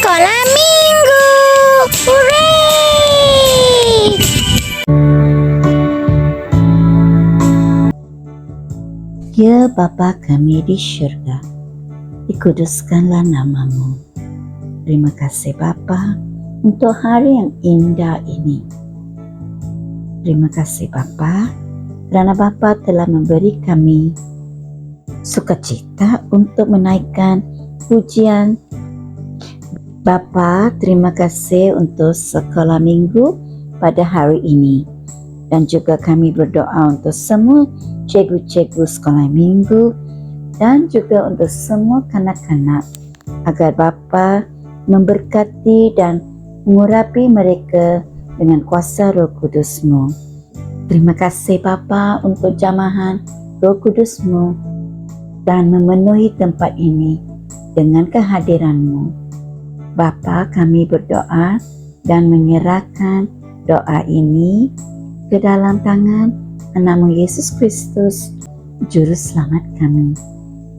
sekolah minggu. Hooray! Ya Bapa kami di syurga, dikuduskanlah namamu. Terima kasih Bapa untuk hari yang indah ini. Terima kasih Bapa kerana Bapa telah memberi kami sukacita untuk menaikkan pujian. Bapa, terima kasih untuk sekolah minggu pada hari ini. Dan juga kami berdoa untuk semua cikgu-cikgu sekolah minggu dan juga untuk semua kanak-kanak agar Bapa memberkati dan mengurapi mereka dengan kuasa Roh Kudus-Mu. Terima kasih Bapa untuk jamahan Roh Kudus-Mu dan memenuhi tempat ini dengan kehadiran-Mu. Bapa, kami berdoa dan menyerahkan doa ini ke dalam tangan Anak-Mu Yesus Kristus, Juru Selamat kami.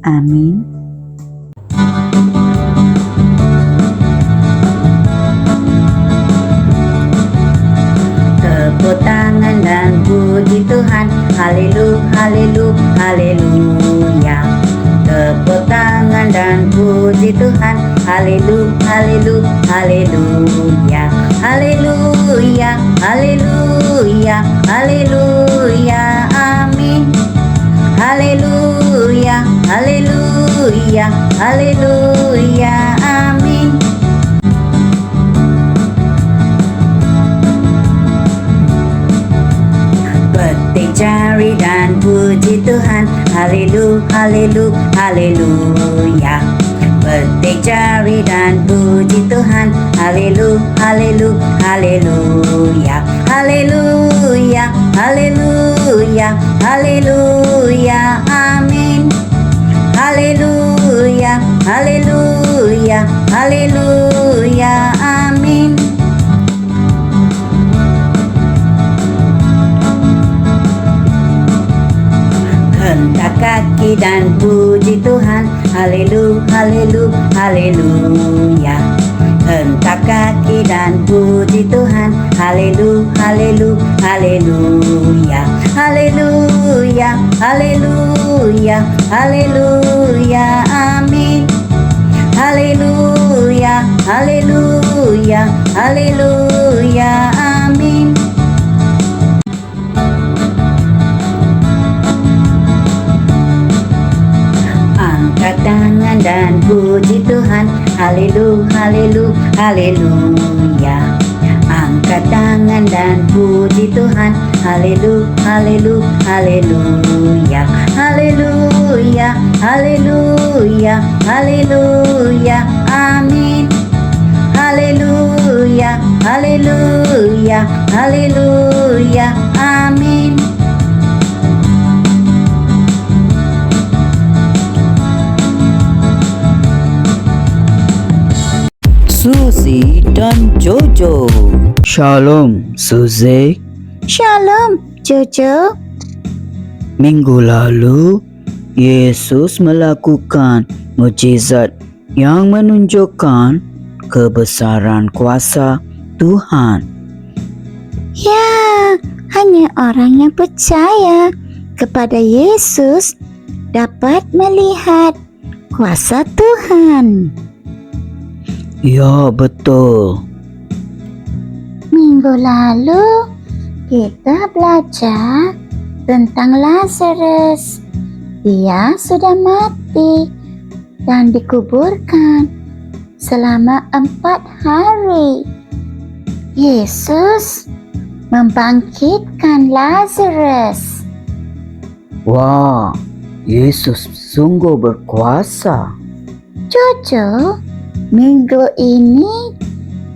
Amin. Tepuk tangan dan puji Tuhan, haleluya, haleluya, haleluya. Tepuk tangan dan puji Tuhan, haleluya, haleluya, haleluya. Haleluya, haleluya, haleluya, amin. Haleluya, haleluya, haleluya, amin. Petik jari dan puji Tuhan, haleluya, haleluya, haleluya. Petik jari dan puji Tuhan, haleluya, haleluya, haleluya. Haleluya, haleluya, haleluya, amin. Haleluya, haleluya, haleluya, amin. Hentak kaki dan puji Tuhan, haleluya, haleluya, haleluya. Hentak kaki dan puji Tuhan, haleluya, haleluya, haleluya. Haleluya, haleluya, haleluya, amin. Haleluya, haleluya, haleluya, amin. Angkat tangan dan puji Tuhan, haleluya, haleluya, haleluya. Angkat tangan dan puji Tuhan, haleluya, haleluya, haleluya. Haleluya, haleluya, haleluya, amin. Haleluya, haleluya, haleluya, amin. Suzy dan Jojo. Shalom Suzy. Shalom, Jojo. Minggu lalu Yesus melakukan mukjizat yang menunjukkan kebesaran kuasa Tuhan. Ya, hanya orang yang percaya kepada Yesus dapat melihat kuasa Tuhan. Ya, betul. Minggu lalu kita belajar tentang Lazarus. Dia sudah mati dan dikuburkan selama 4 hari. Yesus membangkitkan Lazarus. Wah, Yesus sungguh berkuasa. Jojo, minggu ini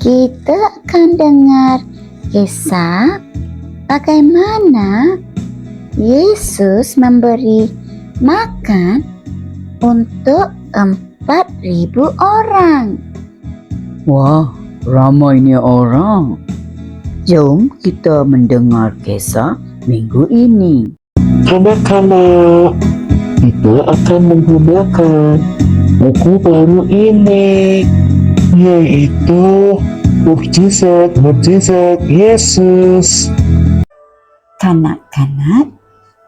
kita akan dengar kisah bagaimana Yesus memberi makan untuk 4.000 orang. Wah, ramainya orang. Jom kita mendengar kisah minggu ini. Kanak-kanak, kita akan menggunakan buku baru ini. yaitu mukjizat Yesus. Kanak-kanak,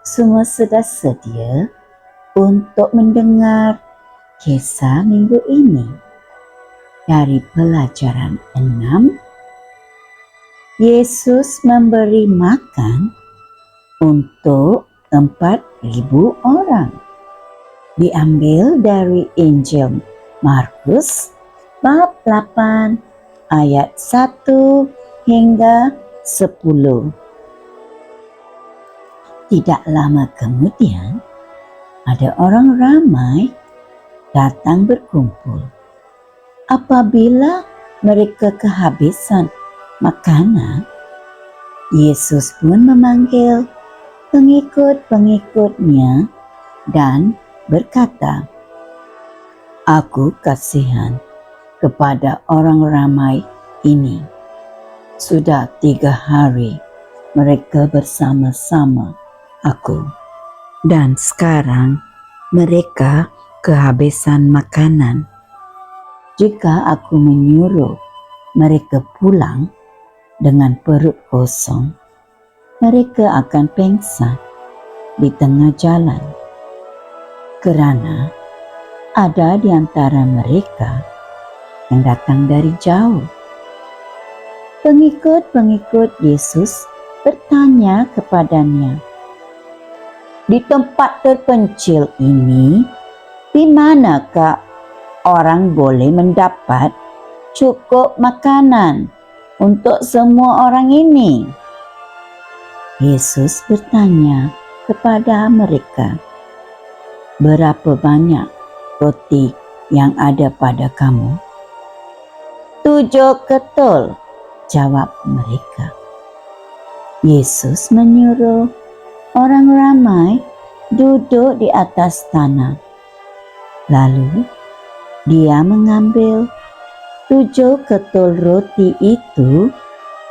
semua sudah sedia untuk mendengar kisah minggu ini. Dari pelajaran 6, Yesus memberi makan untuk 4.000 orang. Diambil dari Injil Markus bab 8 ayat 1 hingga 10. Tidak lama kemudian, ada orang ramai datang berkumpul. Apabila mereka kehabisan makanan, Yesus pun memanggil pengikut-pengikutnya dan berkata, "Aku kasihan kepada orang ramai ini. Sudah 3 hari mereka bersama-sama aku, dan sekarang mereka kehabisan makanan. Jika aku menyuruh mereka pulang dengan perut kosong, mereka akan pingsan di tengah jalan, kerana ada di antara mereka yang datang dari jauh." Pengikut-pengikut Yesus bertanya kepadanya, "Di tempat terpencil ini, di manakah orang boleh mendapat cukup makanan untuk semua orang ini?" Yesus bertanya kepada mereka, "Berapa banyak roti yang ada pada kamu?" "7 ketul," jawab mereka. Yesus menyuruh orang ramai duduk di atas tanah. Lalu dia mengambil 7 ketul roti itu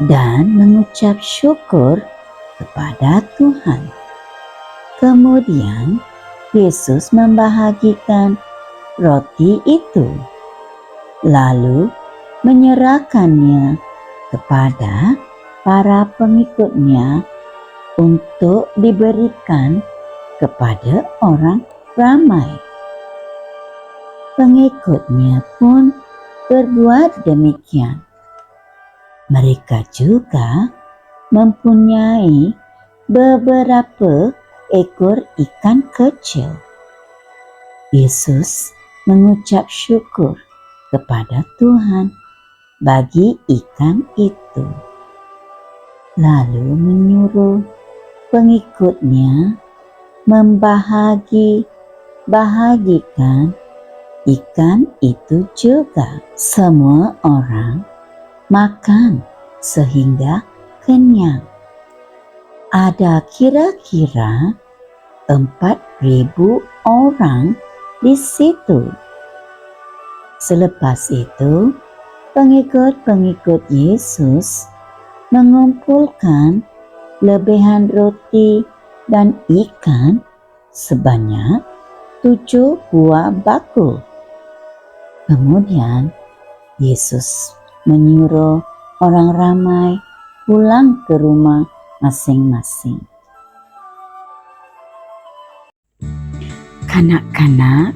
dan mengucap syukur kepada Tuhan. Kemudian Yesus membahagikan roti itu, lalu menyerahkannya kepada para pengikutnya untuk diberikan kepada orang ramai. Pengikutnya pun berbuat demikian. Mereka juga mempunyai beberapa ekor ikan kecil. Yesus mengucap syukur kepada Tuhan bagi ikan itu, lalu menyuruh pengikutnya membahagikan ikan itu juga. Semua orang makan sehingga kenyang. Ada kira-kira 4.000 orang di situ. Selepas itu, pengikut-pengikut Yesus mengumpulkan lebihan roti dan ikan sebanyak 7 buah bakul. Kemudian Yesus menyuruh orang ramai pulang ke rumah masing-masing. Kanak-kanak,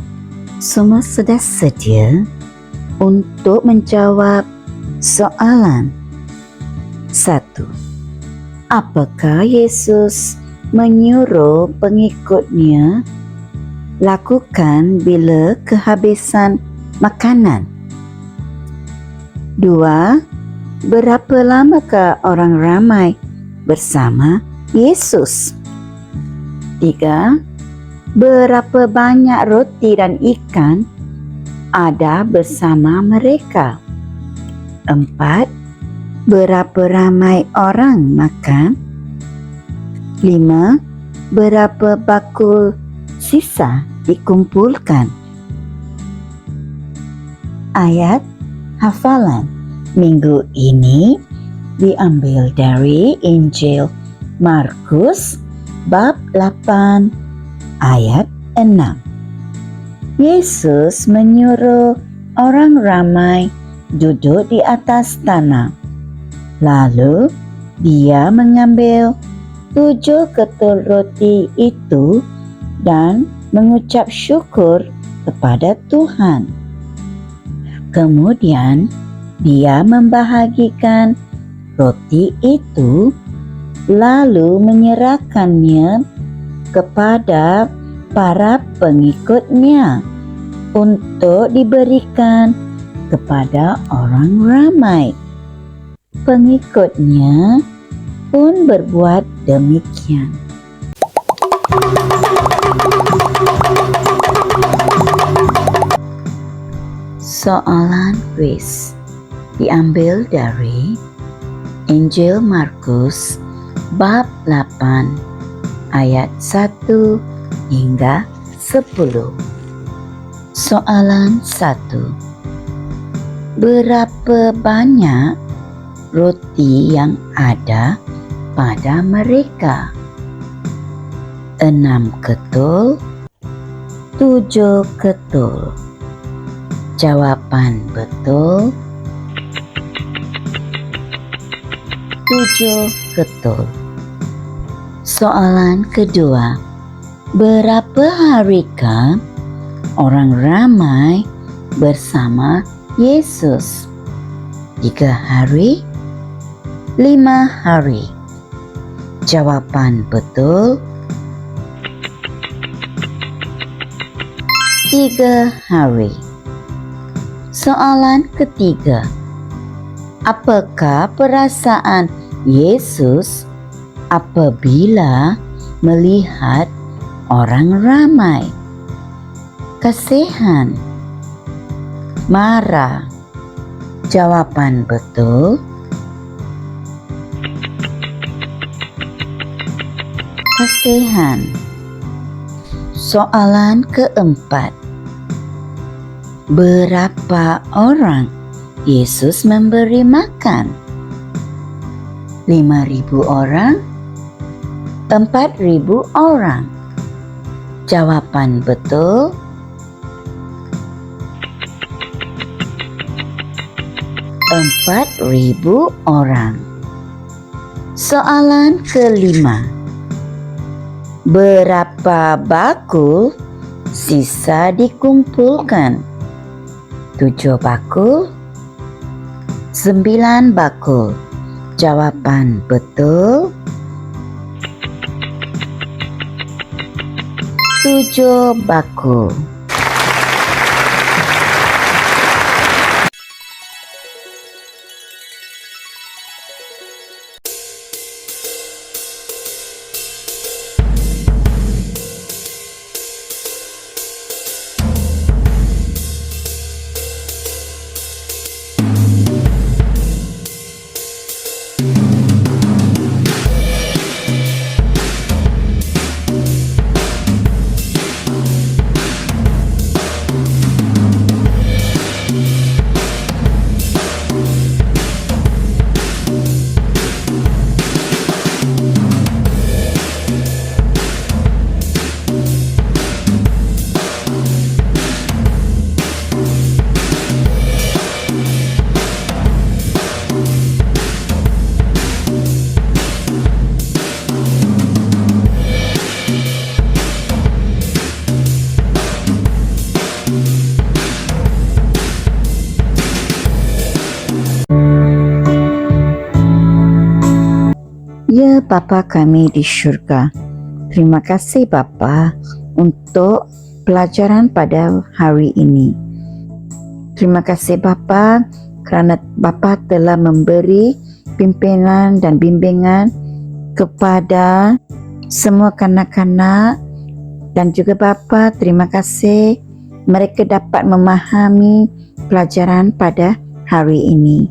semua sudah sedia untuk menjawab soalan. 1. Apakah Yesus menyuruh pengikutnya lakukan bila kehabisan makanan? 2. Berapa lamakah orang ramai bersama Yesus? 3. Berapa banyak roti dan ikan ada bersama mereka? 4. Berapa ramai orang makan? 5. Berapa bakul sisa dikumpulkan? Ayat hafalan minggu ini diambil dari Injil Markus bab 8 ayat 6. Yesus menyuruh orang ramai duduk di atas tanah. Lalu dia mengambil 7 ketul roti itu dan mengucap syukur kepada Tuhan. Kemudian dia membahagikan roti itu lalu menyerahkannya kepada para pengikutnya untuk diberikan kepada orang ramai. Pengikutnya pun berbuat demikian. Soalan kuis diambil dari Injil Markus bab 8 ayat 1 hingga 10. Soalan 1. Berapa banyak roti yang ada pada mereka? 6 ketul, 7 ketul. Jawapan betul 7 ketul. Soalan kedua. Berapa harikah orang ramai bersama Yesus? 3 hari, 5 hari. Jawapan betul 3 hari. Soalan ketiga. Apakah perasaan Yesus apabila melihat orang ramai? Kasihan, marah. Jawapan betul kasihan. Soalan keempat. Berapa orang Yesus memberi makan? 5.000 orang? 4.000 orang? Jawapan betul 4.000 orang. Soalan kelima. Berapa bakul sisa dikumpulkan? 7 bakul? 9 bakul? Jawapan betul 7 bakul. Ya Bapa kami di syurga, terima kasih Bapa untuk pelajaran pada hari ini. Terima kasih Bapa kerana Bapa telah memberi pimpinan dan bimbingan kepada semua kanak-kanak, dan juga Bapa terima kasih mereka dapat memahami pelajaran pada hari ini.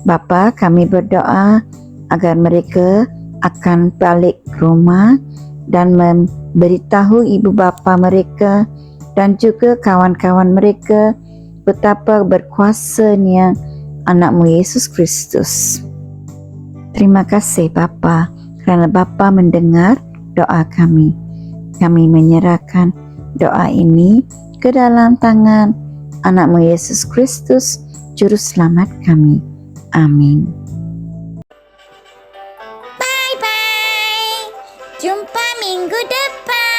Bapa, kami berdoa agar mereka akan balik ke rumah dan memberitahu ibu bapa mereka dan juga kawan-kawan mereka betapa berkuasanya anak-Mu Yesus Kristus. Terima kasih Bapa kerana Bapa mendengar doa kami. Kami menyerahkan doa ini ke dalam tangan anak-Mu Yesus Kristus, Juru Selamat kami. Amin. Bye-bye. Jumpa minggu depan.